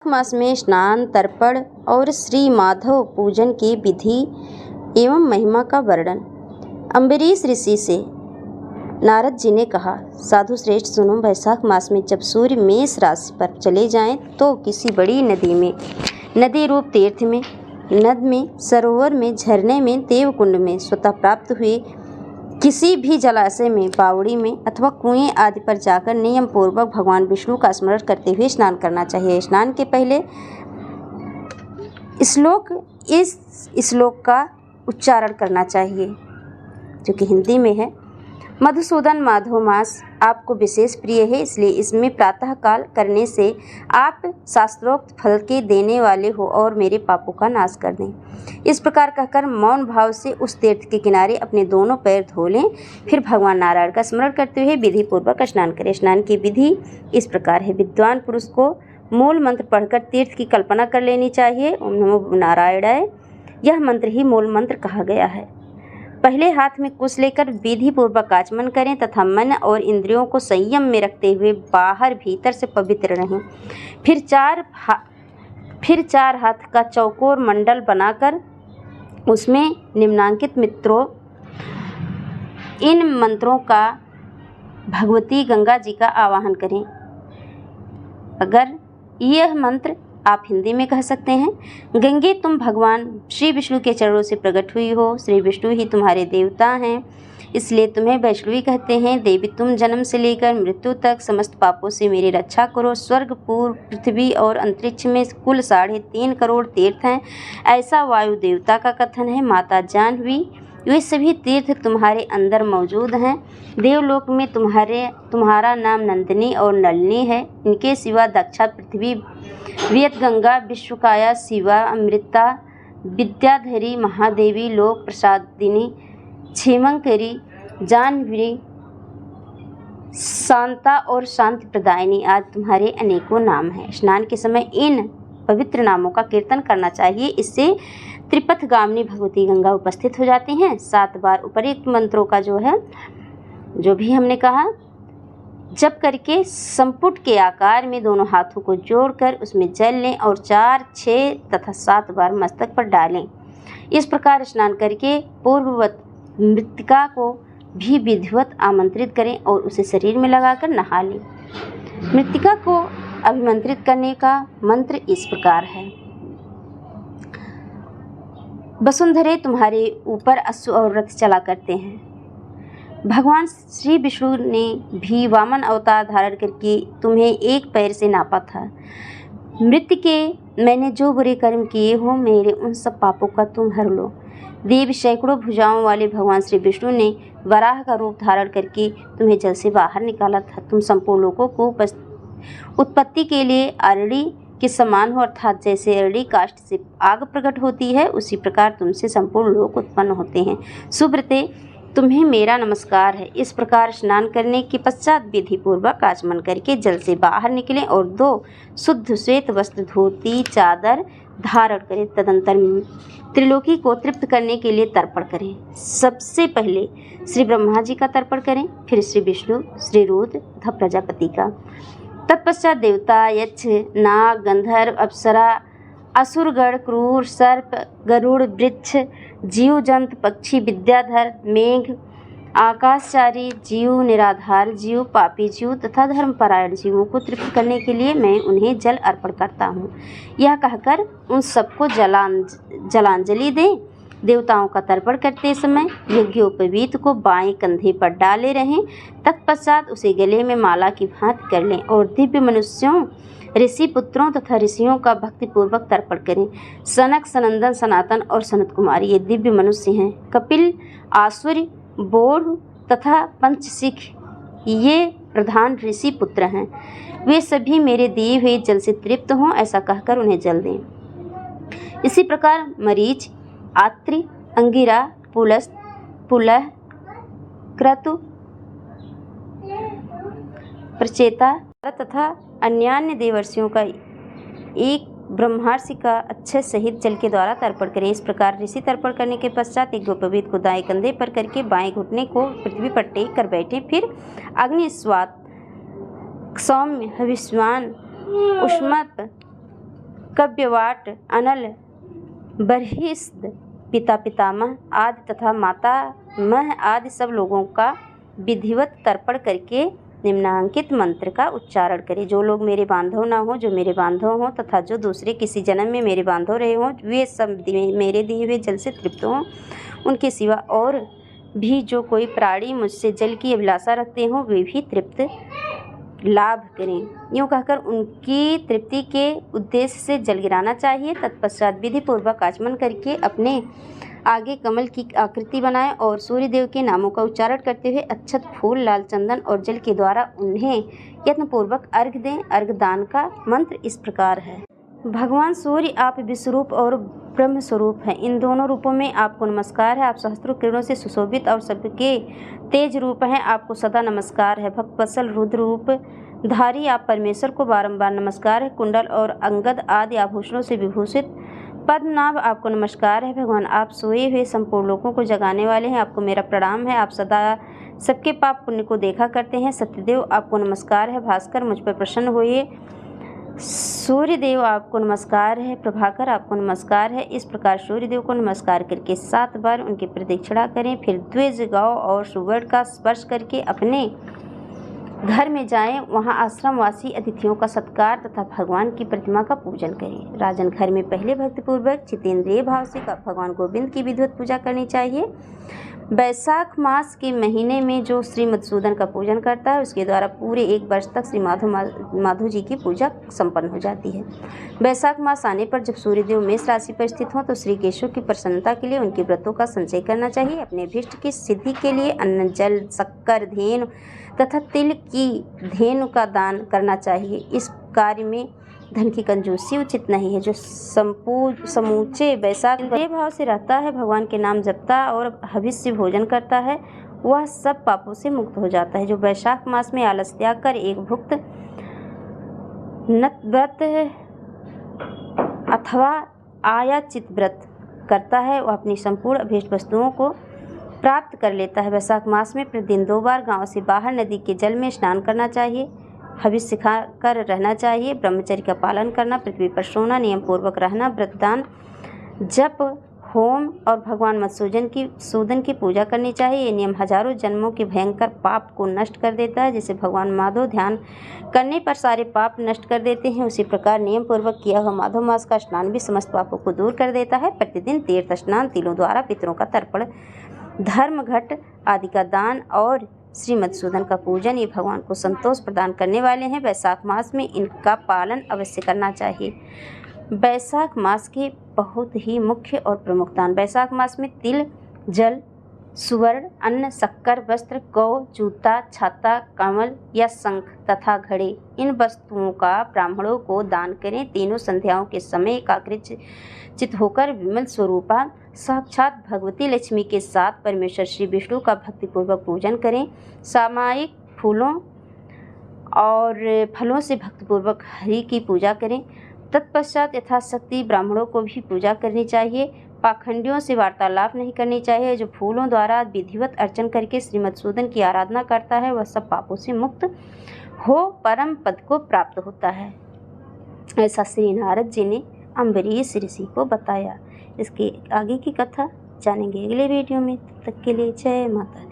मास में स्नान, तर्पण और श्री माधव पूजन की विधि एवं महिमा का वर्णन। अम्बरीश ऋषि से नारद जी ने कहा, साधु श्रेष्ठ सुनो, वैशाख मास में जब सूर्य मेष राशि पर चले जाएं तो किसी बड़ी नदी में, नदी रूप तीर्थ में, नद में, सरोवर में, झरने में, देवकुंड में, स्वतः प्राप्त हुए किसी भी जलाशय में, बावड़ी में अथवा कुएं आदि पर जाकर नियम पूर्वक भगवान विष्णु का स्मरण करते हुए स्नान करना चाहिए। स्नान के पहले इस श्लोक का उच्चारण करना चाहिए, जो कि हिंदी में है। मधुसूदन माधव मास आपको विशेष प्रिय है, इसलिए इसमें प्रातः काल करने से आप शास्त्रोक्त फल के देने वाले हो और मेरे पापों का नाश कर दें। इस प्रकार कहकर मौन भाव से उस तीर्थ के किनारे अपने दोनों पैर धो लें। फिर भगवान नारायण का स्मरण करते हुए विधि पूर्वक स्नान करें। स्नान की विधि इस प्रकार है। विद्वान पुरुष को मूल मंत्र पढ़कर तीर्थ की कल्पना कर लेनी चाहिए। ओम नमो नारायणाय, यह मंत्र ही मूल मंत्र कहा गया है। पहले हाथ में कुश लेकर विधि पूर्वक आचमन करें तथा मन और इंद्रियों को संयम में रखते हुए बाहर भीतर से पवित्र रहें। फिर चार हाथ का चौकोर मंडल बनाकर उसमें निम्नांकित इन मंत्रों का भगवती गंगा जी का आवाहन करें। अगर यह मंत्र आप हिंदी में कह सकते हैं। गंगे, तुम भगवान श्री विष्णु के चरणों से प्रकट हुई हो। श्री विष्णु ही तुम्हारे देवता हैं, इसलिए तुम्हें वैष्णवी कहते हैं। देवी, तुम जन्म से लेकर मृत्यु तक समस्त पापों से मेरी रक्षा करो। स्वर्ग, पूर्व, पृथ्वी और अंतरिक्ष में कुल 3.5 करोड़ तीर्थ हैं, ऐसा वायु देवता का कथन है। माता जाह्नवी, वे सभी तीर्थ तुम्हारे अंदर मौजूद हैं। देवलोक में तुम्हारा नाम नंदिनी और नलिनी है। इनके सिवा दक्षा, पृथ्वी, वियतगंगा, विश्वकाया, शिवा, अमृता, विद्याधरी, महादेवी, लोक प्रसादिनी, क्षेमंकरी, जाह्नवी, शांता और शांति प्रदायिनी आदि तुम्हारे अनेकों नाम हैं। स्नान के समय इन पवित्र नामों का कीर्तन करना चाहिए। इससे त्रिपथगामिनी भगवती गंगा उपस्थित हो जाती हैं। 7 बार उपरोक्त मंत्रों का जो भी हमने कहा जप करके संपुट के आकार में दोनों हाथों को जोड़कर उसमें जल लें और 4, 6 तथा 7 बार मस्तक पर डालें। इस प्रकार स्नान करके पूर्ववत मृतिका को भी विधिवत आमंत्रित करें और उसे शरीर में लगाकर नहा लें। मृतिका को अभिमंत्रित करने का मंत्र इस प्रकार है। वसुंधरे, तुम्हारे ऊपर अश्व और रथ चला करते हैं। भगवान श्री विष्णु ने भी वामन अवतार धारण करके तुम्हें एक पैर से नापा था। मृत्तिके, मैंने जो बुरे कर्म किए हो, मेरे उन सब पापों का तुम हर लो। देव, सैकड़ों भुजाओं वाले भगवान श्री विष्णु ने वराह का रूप धारण करके तुम्हें जल से बाहर निकाला था। तुम संपूर्ण लोगों को उत्पत्ति के लिए अरड़ी के समान हो, अर्थात जैसे अरड़ी काष्ठ से आग प्रकट होती है, उसी प्रकार तुमसे संपूर्ण लोग उत्पन्न होते हैं। सुब्रते, तुम्हें मेरा नमस्कार है। इस प्रकार स्नान करने के पश्चात विधि पूर्वक आचमन करके जल से बाहर निकलें और 2 शुद्ध श्वेत वस्त्र, धोती, चादर धारण करें। तदंतर त्रिलोकी को तृप्त करने के लिए तर्पण करें। सबसे पहले श्री ब्रह्मा जी का तर्पण करें, फिर श्री विष्णु, श्री रुद्र तथा प्रजापति का। तत्पश्चात देवता, यक्ष, नाग, गंधर्व, अप्सरा, असुरगण, क्रूर, सर्प, गरुड़, वृक्ष, जीव जंतु, पक्षी, विद्याधर, मेघ, आकाशचारी जीव, निराधार जीव, पापी जीव तथा धर्मपरायण जीवों को तृप्त करने के लिए मैं उन्हें जल अर्पण करता हूँ। यह कहकर उन सबको जलांजलि दें। देवताओं का तर्पण करते समय यज्ञोपवीत को बाएं कंधे पर डाले रहें। तत्पश्चात उसे गले में माला की भांति कर लें और दिव्य मनुष्यों, ऋषि पुत्रों तथा ऋषियों का भक्तिपूर्वक तर्पण करें। सनक, सनंदन, सनातन और सनत कुमार ये दिव्य मनुष्य हैं। कपिल, आसुर, बोध तथा पंचशिख ये प्रधान ऋषि पुत्र हैं। वे सभी मेरे दिए हुए जल से तृप्त हों, ऐसा कहकर उन्हें जल दें। इसी प्रकार मरीच, आत्रि, अंगिरा, पुलस्त, पुलह, क्रतु, प्रचेता तथा अन्यान्य देवर्षियों का एक ब्रह्मर्षि का अच्छे सहित जल के द्वारा तर्पण करें। इस प्रकार ऋषि तर्पण करने के पश्चात एक यज्ञोपवीत को दाएं कंधे पर करके बाएं घुटने को पृथ्वी पर टेक कर बैठे। फिर अग्नि, स्वात, सौम्य, हविष्वान, उष्मत, कव्यवाट, अनल, बरहिस्द, पिता पितामह आदि तथा मातामह आदि सब लोगों का विधिवत तर्पण करके निम्नांकित मंत्र का उच्चारण करें। जो लोग मेरे बांधव ना हो, जो मेरे बांधव हों तथा जो दूसरे किसी जन्म में मेरे बांधव रहे हों, वे सब मेरे दिए हुए जल से तृप्त हों। उनके सिवा और भी जो कोई प्राणी मुझसे जल की अभिलाषा रखते हों, वे भी तृप्त लाभ करें। यूँ कहकर उनकी तृप्ति के उद्देश्य से जल गिराना चाहिए। तत्पश्चात विधि पूर्वक आचमन करके अपने आगे कमल की आकृति बनाएं और सूर्य देव के नामों का उच्चारण करते हुए अक्षत, फूल, लाल चंदन और जल के द्वारा उन्हें यत्नपूर्वक अर्घ्य दें। अर्घ्य दान का मंत्र इस प्रकार है। भगवान सूर्य, आप विश्वरूप और ब्रह्म स्वरूप हैं। इन दोनों रूपों में आपको नमस्कार है। आप सहस्त्रों किरणों से सुशोभित और सबके तेज रूप हैं। आपको सदा नमस्कार है। भक्तवत्सल रुद्र रूप धारी आप परमेश्वर को बारंबार नमस्कार है। कुंडल और अंगद आदि आभूषणों से विभूषित पद्मनाभ आपको नमस्कार है। भगवान, आप सोए हुए संपूर्ण लोगों को जगाने वाले हैं। आपको मेरा प्रणाम है। आप सदा सबके पाप पुण्य को देखा करते हैं। सत्यदेव, आपको नमस्कार है। भास्कर, मुझ पर प्रसन्न होइए। सूर्यदेव, आपको नमस्कार है। प्रभाकर, आपको नमस्कार है। इस प्रकार सूर्यदेव को नमस्कार करके 7 बार उनकी प्रदक्षिणा करें। फिर द्विज, गौ और सुवर्ण का स्पर्श करके अपने घर में जाएं। वहां आश्रमवासी अतिथियों का सत्कार तथा भगवान की प्रतिमा का पूजन करें। राजन, घर में पहले भक्तिपूर्वक चितेंद्रिय भाव से भगवान गोविंद की विधिवत पूजा करनी चाहिए। वैशाख मास के महीने में जो श्री मधुसूदन का पूजन करता है, उसके द्वारा पूरे 1 वर्ष तक श्री माधव जी की पूजा संपन्न हो जाती है। वैशाख मास आने पर जब सूर्यदेव मेष राशि पर स्थित हों, तो श्री केशव की प्रसन्नता के लिए उनके व्रतों का संचय करना चाहिए। अपने अभीष्ट की सिद्धि के लिए अन्न, जल, शक्कर, धेनु तथा तिल की धेनु का दान करना चाहिए। इस कार्य में धन की कंजूसी उचित नहीं है। जो समूचे वैशाख भाव से रहता है, भगवान के नाम जपता और हविष्य भोजन करता है, वह सब पापों से मुक्त हो जाता है। जो वैशाख मास में आलस त्याग कर एक भुक्त नत व्रत अथवा आयाचित व्रत करता है, वह अपनी संपूर्ण अभीष्ट वस्तुओं को प्राप्त कर लेता है। वैशाख मास में प्रतिदिन 2 बार गांव से बाहर नदी के जल में स्नान करना चाहिए। हविष्य खा कर रहना चाहिए। ब्रह्मचर्य का पालन करना, पृथ्वी पर सोना, नियम पूर्वक रहना, व्रतदान, जप, होम और भगवान मधुसूदन की पूजा करनी चाहिए। ये नियम हजारों जन्मों के भयंकर पाप को नष्ट कर देता है। जैसे भगवान माधव ध्यान करने पर सारे पाप नष्ट कर देते हैं, उसी प्रकार नियम पूर्वक किया हुआ माधव मास का स्नान भी समस्त पापों को दूर कर देता है। प्रतिदिन तीर्थ स्नान, तिलों द्वारा पितरों का तर्पण, धर्म घट आदि का दान और श्री मधुसूदन का पूजन, ये भगवान को संतोष प्रदान करने वाले हैं। वैशाख मास में इनका पालन अवश्य करना चाहिए। वैशाख मास के बहुत ही मुख्य और प्रमुख दान। वैशाख मास में तिल, जल, सुवर्ण, अन्न, शक्कर, वस्त्र, गौ, जूता, छाता, कमल या शंख तथा घड़े, इन वस्तुओं का ब्राह्मणों को दान करें। तीनों संध्याओं के समय एकाग्रचित होकर विमल स्वरूपा साक्षात भगवती लक्ष्मी के साथ परमेश्वर श्री विष्णु का भक्तिपूर्वक पूजन करें। सामायिक फूलों और फलों से भक्तिपूर्वक हरि की पूजा करें। तत्पश्चात यथाशक्ति ब्राह्मणों को भी पूजा करनी चाहिए। पाखंडियों से वार्तालाप नहीं करनी चाहिए। जो फूलों द्वारा विधिवत अर्चन करके श्री मधुसूदन की आराधना करता है, वह सब पापों से मुक्त हो परम पद को प्राप्त होता है। ऐसा श्री नारद जी ने अम्बरीश ऋषि को बताया। इसके आगे की कथा जानेंगे अगले वीडियो में। तब तक के लिए जय माता दी।